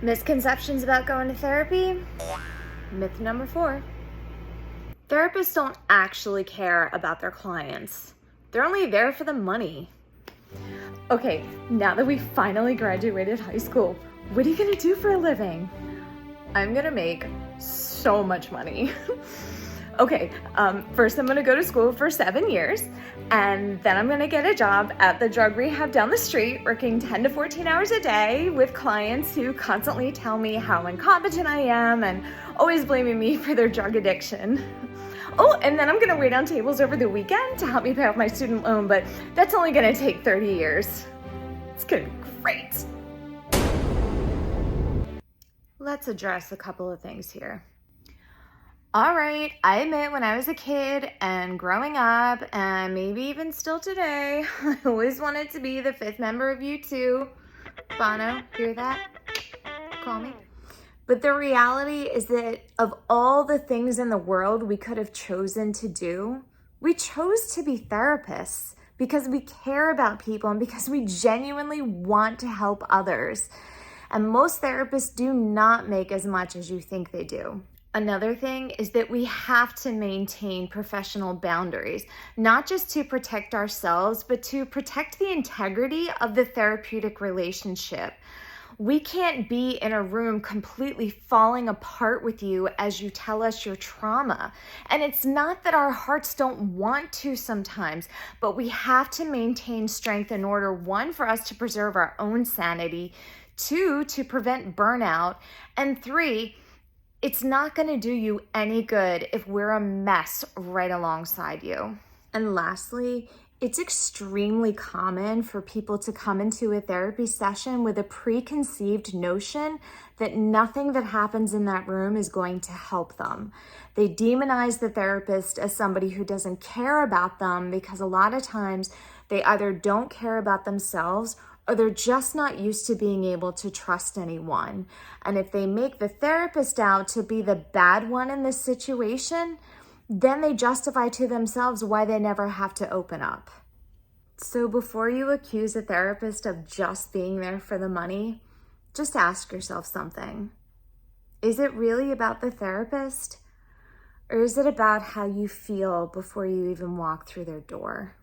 Misconceptions about going to therapy? Myth number 4. Therapists don't actually care about their clients. They're only there for the money. Okay, now that we finally graduated high school, what are you gonna do for a living? I'm gonna make so much money. Okay, first I'm gonna go to school for 7 years, and then I'm gonna get a job at the drug rehab down the street, working 10 to 14 hours a day with clients who constantly tell me how incompetent I am and always blaming me for their drug addiction. Oh, and then I'm gonna wait on tables over the weekend to help me pay off my student loan, but that's only gonna take 30 years. It's gonna be great. Let's address a couple of things here. All right, I admit when I was a kid and growing up, and maybe even still today, I always wanted to be the 5th member of U2. Bono, hear that? Call me. But the reality is that of all the things in the world we could have chosen to do, we chose to be therapists because we care about people and because we genuinely want to help others. And most therapists do not make as much as you think they do. Another thing is that we have to maintain professional boundaries, not just to protect ourselves, but to protect the integrity of the therapeutic relationship. We can't be in a room completely falling apart with you as you tell us your trauma. And it's not that our hearts don't want to sometimes, but we have to maintain strength in order, 1, for us to preserve our own sanity, 2, to prevent burnout, and 3, it's not going to do you any good if we're a mess right alongside you. And lastly, it's extremely common for people to come into a therapy session with a preconceived notion that nothing that happens in that room is going to help them. They demonize the therapist as somebody who doesn't care about them because a lot of times they either don't care about themselves or they're just not used to being able to trust anyone. And if they make the therapist out to be the bad one in this situation, then they justify to themselves why they never have to open up. So before you accuse a therapist of just being there for the money, just ask yourself something. Is it really about the therapist? Or is it about how you feel before you even walk through their door?